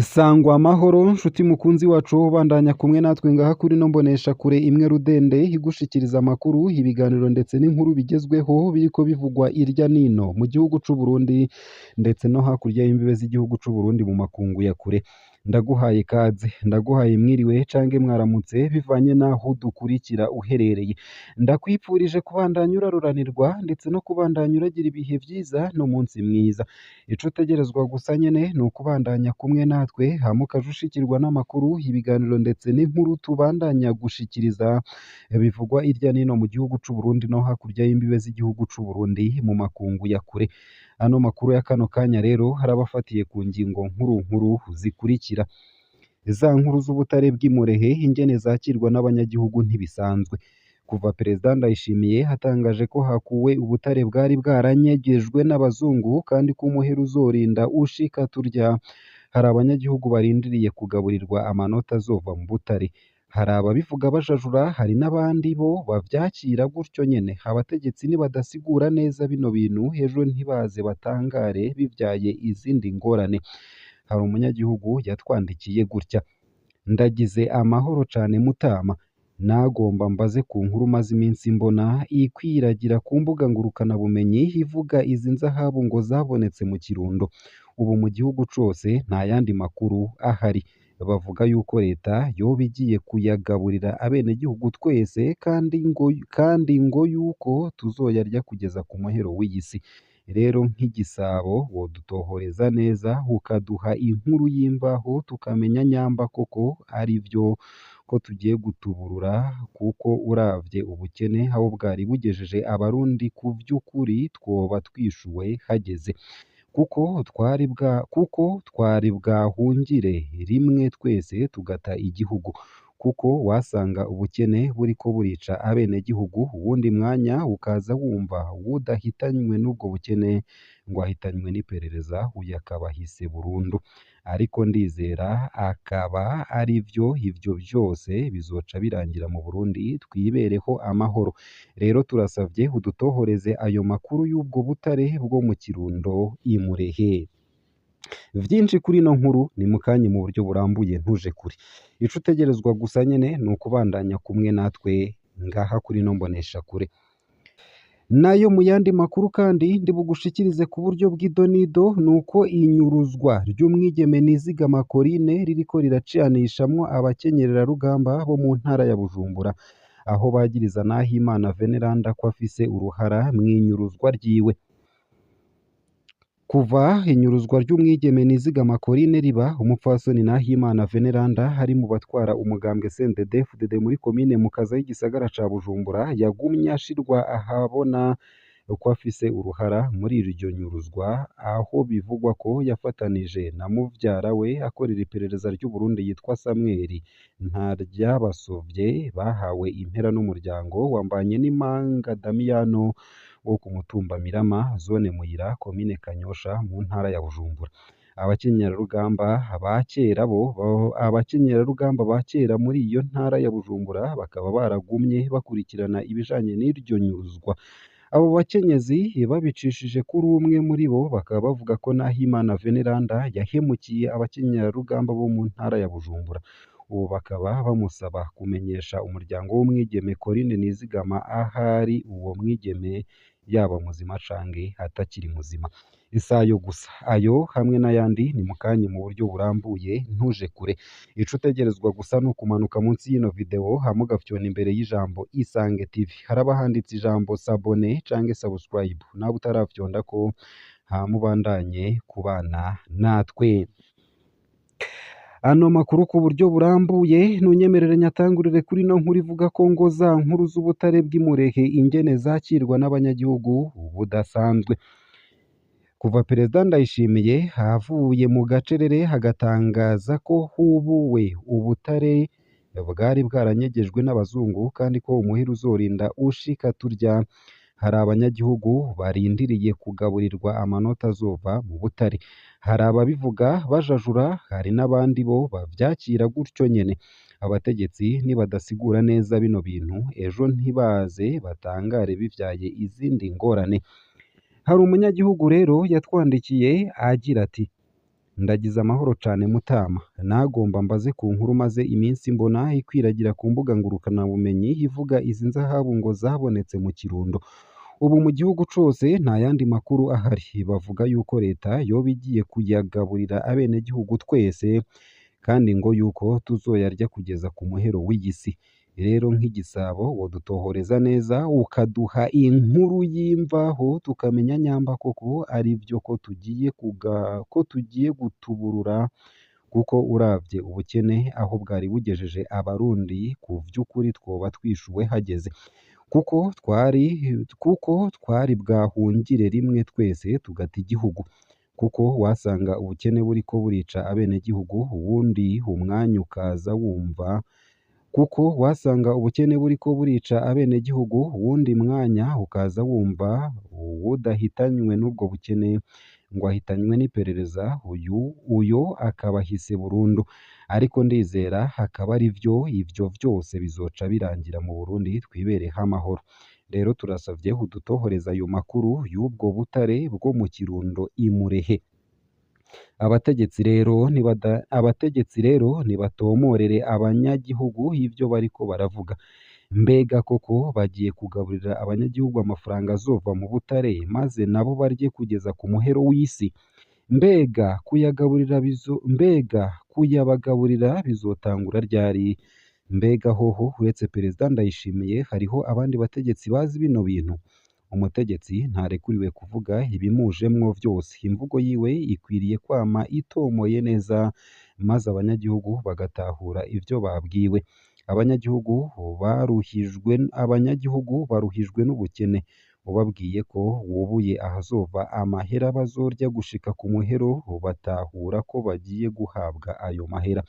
Sangwa amahoro nshuti mukunzi wacu ubandanya kumwe natwe ngaha kuri no mbonesha kure imwe rudende igushikiriza amakuru ibiganiro ndetse n'inkuru bigezweho biriko bivugwa irya nino mu gihugu c'u Burundi ndetse no hakurya y'imbibe z'igihugu c'u Burundi mu makungu ya kure. Ndaguhaye kaze, ndaguhaye mwiriwe cange mwaramutse bivanye naho dukurikira uherereye. Ndakwipfurije kubandanya uraruranirwa ndetse no kubandanya uragira ibihe vyiza n'umunsi mwiza. Ico utegerezwa gusa nyene ni ukubandanya kumwe natwe hama ukaja ushikirwa n'amakuru, ibiganiro ndetse n'inkuru tubandanya gushikiriza bivugwa irya nino mu gihugu c'u Burundi no hakurya y'imbibe z'igihugu c'u Burundi mu makungu ya kure. Ano makuru ya kano kanya rero harabafatiye ku ngingo nkuru zikurikira. Za nkuru z'ubutare bw'imurehe ingene zakirwa n'abanyagihugu ntibisanzwe. Kuva Perezida Ndayishimiye hatangaje ko hakuwe ubutare bwari bwaranyegejwe n'abazungu kandi ko umuheru uzorinda ushika turya. Hari abanyagihugu barindiriye kugaburirwa amanota azova mu butare. Hari ababivuga bajajura, hari n'abandi bo bavyakira gutyo nyene. Abategetsi nibadasigura neza bino bintu ejo ntibaze batangare bivyaye izindi ngorane. Hari umunyagihugu yatwandikiye gutya: ndagize amahoro cane Mutama, nagomba mbaze ku nkuru maze iminsi mbona ikwiragira ku mbuga ngurukanabumenyi ivuga izi nzahabu ngo zabonetse mu Kirundo. Ubu mu gihugu cose nta yandi makuru ahari. Bavuga yuko leta yoba igiye kuyagaburira abenegihugu twese kandi ngo yuko tuzoyarya kugeza ku muhero w'iyi si. Rero nk'igisabo wodutohoreza neza ukaduha inkuru y'imbaho tukamenya nyamba koko ari vyo ko tugiye gutuburura, kuko uravye ubukene aho bwari bugejeje abarundi ku vy'ukuri twoba twishuwe hageze. Kuko twari bwahungire rimwe twese tugata igihugu. Kuko wasanga ubukene buriko burica abenegihugu, uwundi mwanya ukaza wumva uwudahitanywe n'ubwo bukene ngo ahitanywe n'iperereza, uyu akaba ahise burundu. Ariko ndizera akaba ari vyo, ivyo vyose bizoca birangira mu Burundi twibereho amahoro. Rero turasavye udutohoreze ayo makuru y'ubwo butare bwo mu Kirundo imurehe. Vyinshi kuri ino nkuru ni mukanye mu buryo burambuye ntuje kure. Ico utegerezwa gusa nyene ni ukubandanya kumwe natwe ngaha kuri no mbonesha kure. Nayo mu yandi makuru kandi ndibugushikirize ku buryo bw'idonido nuko inyuruzwa ry'umwigeme Nizigama Corinne ririko riracanishamwo abakenyererarugamba bo mu ntara ya Bujumbura, aho bagiriza Nahimana Veneranda ko afise uruhara mw'inyuruzwa ryiwe. Kuva inyuruzwa ry'umwigeme Nizigama Corinne riba, umupfasoni Nahimana Veneranda hari mu batwara umugambwe CNDD-FDD muri komine Mukaza y'igisagara ca Bujumbura yagumye ashirwa ahabona ko afise uruhara muri iryo nyuruzwa, aho bivugwa ko yafatanije na muvyara we akorera iperereza ry'u Burundi yitwa Samweli Ntaryabasovye, bahawe impera n'umuryango wambanye n'Imanga Damiyano wo ku mutumba Mirama, zone Muyira, komine Kanyosha mu ntara ya Bujumbura. Abakenyerarugamba ba kera muri iyo ntara ya Bujumbura bakaba baragumye bakurikirana ibijanye n'iryo nyuruzwa. Abo bakenyezi babicishije kuri umwe muri bo bakaba bavuga ko Nahimana Veneranda yahemukiye abakenyerarugamba bo mu ntara ya Bujumbura. Ubu bakaba bamusaba kumenyesha umuryango w'umwigeme Corinne Nizigama ahari uwo mwigeme, yaba muzima canke atakiri muzima. Isayo gusa ayo hamwe n'ayandi ni mukanye mu buryo burambuye ntuje kure. Ico utegerezwa gusa ni ukumanuka munsi y'ino video hama ugafyona imbere y'ijambo Isange TV, haraba handitse ijambo s'abonner canke subscribe, nawe utarafyondako hama ubandanye kubana natwe. Ano makuru ku buryo burambuye nunyemerere nyatangurire kuri no nkuru ivuga ko ngo za nkuru z'ubutare bw'imurehe ingene zakirwa n'abanyagihugu budasanzwe. Kuva Perezida Ndayishimiye havuye mu gacerere hagatangaza ko hubuwe ubutare bwari bwaranyegejwe n'abazungu kandi ko umuheru uzorinda ushika turya. Hari abanyagihugu barindiriye kugaburirwa amanota azova mu butare. Hari ababivuga bajajura, hari n'abandi bo bavyakira gutyo nyene. abategetsi nibadasigura neza bino bintu ejo ntibaze batangare bivyaye izindi ngorane. Hari umunyagihugu rero yatwandikiye agira ati: ndagize amahoro cane Mutama, nagomba mbaze ku nkuru maze iminsi mbona ikwiragira ku mbuga ngurukanabumenyi ivuga izi nzahabu ngo zabonetse mu Kirundo. Ubu mu gihugu cose nta yandi makuru ahari, bavuga yuko leta yoba igiye kuyagaburira abenegihugu twese, kandi ngo yuko tuzoyarya kugeza ku muhero w'iyi si. Rero nk'igisabo wodutohoreza neza ukaduha inkuru y'imvaho tukamenya nyamba koko ari vyo ko tugiye gutuburura, kuko uravye ubukene aho bwari bugejeje abarundi ku vy'ukuri twoba twishuwe hageze, kuko twari bwahungire rimwe twese tugata igihugu, kuko wasanga ubukene buriko burica abenegihugu uwundi umwanya ukaza wumva kuko wasanga ubukene buriko burica abenegihugu uwundi mwanya ukaza wumva uwudahitanywe n'ubwo bukene ngo ahitanywe n'iperereza, uyo akaba ahise burundu. Ariko ndizera hakaba ari ivyo vyose bizoca birangira mu Burundi twibereho amahoro. Rero turasavye udutohoreza ayo makuru y'ubwo butare bwo mu Kirundo i Murehe. Abategetsi rero nibatomorere abanyagihugu ivyo bariko baravuga. Mbega koko bagiye kugaburira abanyagihugu amafaranga azova mu butare maze nabo barye kugeza ku muhero w'isi? Mbega kuyabagaburira bizotangura ryari? Mbega hoho uretse Perezida Ndayishimiye hariho abandi bategetsi bazi bino bintu? Umutegetsi ntarekuriwe kuvuga ibimujemwo vyose, imvugo yiwe ikwiriye kwama itomoye neza, maze abanyagihugu bagatahura ivyo babwiwe. Abanyagihugu baruhijwe n'ubukene, ubabwiye ko wubuye ahazova amahera bazorya gushika ku muhero, batahura ko bagiye guhabwa ayo mahera.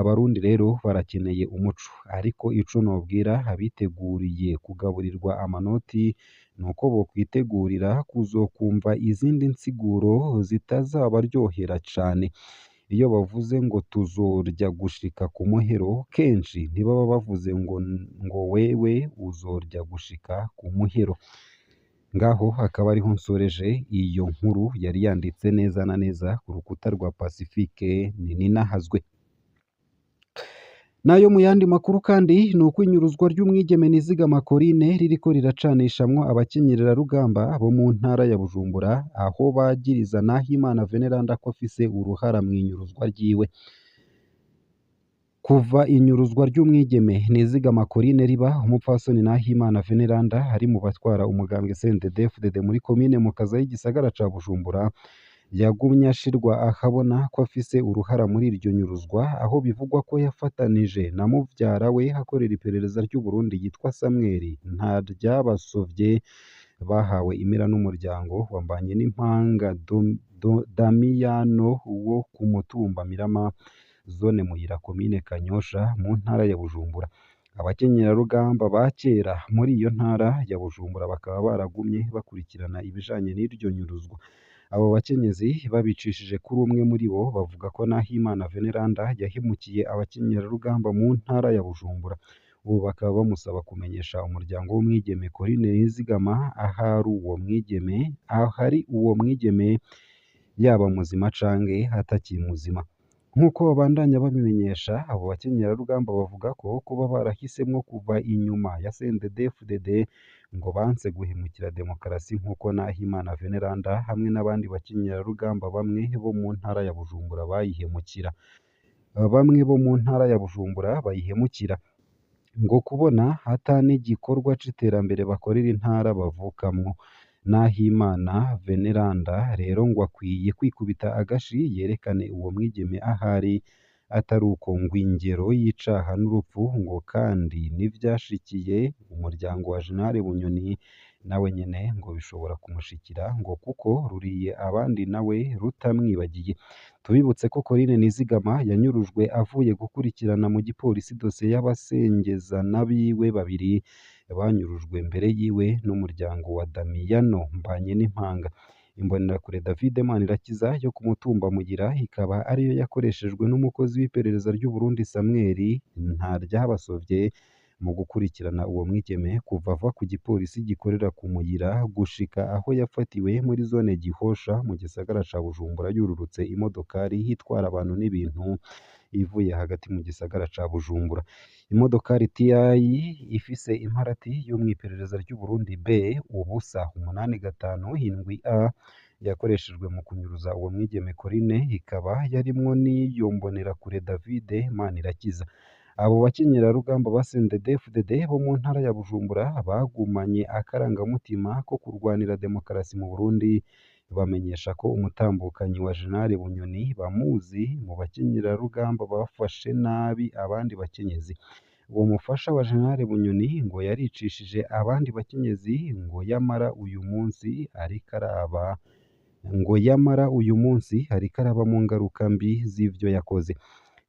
Abarundi rero barakeneye umuco, ariko ico nobwira abiteguriye kugaburirwa amanoti nuko bokwitegurira kuzokumva izindi nsiguro zitazabaryohera cane. Iyo bavuze ngo tuzorya gushika ku muhero, kenshi ntibaba bavuze ngo wewe uzorya gushika ku muhero. Ngaho akaba ariho nsoreje iyo nkuru yari yanditse neza na neza ku rukuta rwa Pacifique Nininahazwe. Nayo mu yandi makuru kandi ni uko inyuruzwa ry'umwigeme Nizigama Corinne ririko riracanishamwo abakenyererarugamba bo mu ntara ya Bujumbura, aho bagiriza Nahimana Veneranda ko afise uruhara mw'inyuruzwa ryiwe. Kuva inyuruzwa ry'umwigeme Nizigama Corinne riba, umupfasoni Nahimana Veneranda ari mu batwara umugambwe CNDD-FDD muri komine Mukaza y'igisagara ca Bujumbura, yagumye ashirwa ahabona ko afise uruhara muri iryo nyuruzwa, aho bivugwa ko yafatanije na muvyara we akorera iperereza ry'u Burundi yitwa Samuel Ntaryabasovye, bahawe imira n'umuryango wa Mbanyenimpanga Damiyano wo ku mutumba Mirama, zone Muyira, komine Kanyosha, mu ntara ya Bujumbura. Abakenyerarugamba ba kera muri iyo ntara ya Bujumbura bakaba baragumye bakurikirana ibijanye n'iryo nyuruzwa. Abo bakenyezi babicishije kuri umwe muri bo bavuga ko Nahimana Veneranda yahemukiye abakenyerarugamba mu ntara ya Bujumbura. Ubu bakaba bamusaba kumenyesha umuryango w'umwigeme Corinne Nizigama ahari uwo mwigeme yaba muzima canke atakiri muzima. Nk'uko babandanya babimenyesha, abo bakenyerarugamba bavuga ko kuba barahisemwo kuva inyuma ya CNDD-FDD ngo banse guhemukira demokarasi nk'uko Nahimana Veneranda hamwe n'abandi bakenyerarugamba bamwe bo mu ntara ya Bujumbura bayihemukira. Ngo kubona ata n'igikorwa c'iterambere bakorera intara bavukamwo. Nahimana Veneranda rero ngo akwiye kwikubita agashi yerekane uwo mwigeme ahari, atari uko ngo ingero y'icaha n'urupfu ngo kandi n'ivyashikiye umuryango wa Jenerali Bunyoni nawe nyene ngo bishobora kumushikira, ngo kuko ruriye abandi nawe rutamwibagiye. Tubibutse ko Corinne Nizigama yanyurujwe avuye gukurikirana mu gipolisi dosiye y'abasengezana biwe babiri banyurujwe mbere yiwe n'umuryango wa Damiyano Mbanyenimpanga. Imbonerakure David Manirakiza yo ku mutumba Mugira ikaba ariyo yakoreshejwe n'umukozi w'iperereza ry'u Burundi Samuel Ntaryabasovye mu gukurikirana uwo mwigeme kuva ava ku gipolisi gikorera ku Muyira gushika aho yafatiwe muri zone Gihosha mu gisagara ca Bujumbura yururutse imodokari itwara abantu n'ibintu ivuye hagati mu gisagara ca Bujumbura. Imodokari TI ifise imparati yo mw'iperereza ry'u Burundi B ubusa 857A yakoreshejwe mu kunyuruza uwo mwigeme Corinne ikaba yarimwo n'iyo Mbonerakure David Manirakiza. Abo bakenyerarugamba ba CNDD-FDD bo mu ntara ya Bujumbura bagumanye akarangamutima ko kurwanira demokarasi mu Burundi bamenyesha ko umutambukanyi wa General Bunyoni bamuzi mu bakenyerarugamba bafashe nabi abandi bakenyezi. Uwo mufasha wa General Bunyoni ngo yaricishije abandi bakenyezi ngo yamara uyu munsi ariko araba mu ngaruka mbi z'ivyo yakoze.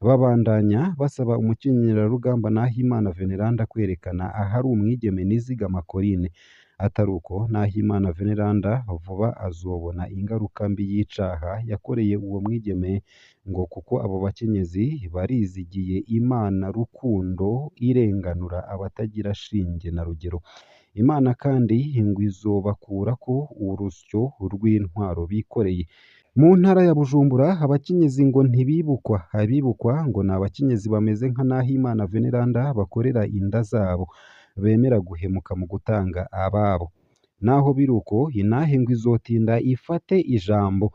Babandanya basaba umukenyerarugamba Nahimana Veneranda kwerekana ahari umwigeme Nizigama Corinne. Ataruko Nahimana Veneranda vuba azobona ingaruka mbi y'icaha yakoreye uwo mwigeme ngo kuko abo bakenyezi barizigiye Imana rukundo irenganura abatagira shinge na rugero. Imana kandi ngo izobakurako urusyo rw'intwaro bikoreye. Mu ntara ya Bujumbura abakenyezi ngo ntibibukwa, abibukwa ngo ni abakenyezi bameze nka Nahimana Veneranda bakorera inda zabo, bemera guhemuka mu gutanga ababo. Naho biruko inahe ngo izotinda ifate ijambo.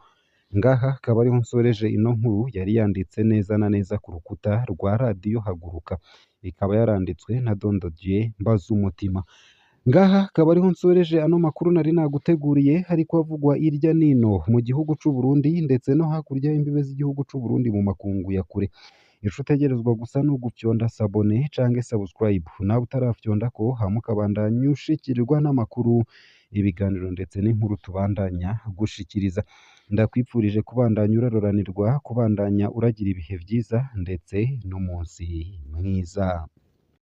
Ngaha akaba ariho nsoreje ino nkuru yari yanditse neza na neza ku rukuta rwa radiyo Haguruka, ikaba yaranditswe na Dondodier Mbazumutima. Ngaha akaba ariho nsoreje ano makuru nari naguteguriye hariko havugwa irya nino mu gihugu c'u Burundi ndetse no hakurya y'imbibe z'igihugu c'u Burundi mu makungu ya kure. Ico utegerezwa gusa no gufyonda sabone canke subscribe nawe utarafyondako hama ukabandanya ushikirirwa n'amakuru, ibiganiro ndetse n'inkuru tubandanya gushikiriza. Ndakwipfurije kubandanya uraroranirwa, kubandanya uragira ibihe vyiza ndetse n'umunsi mwiza.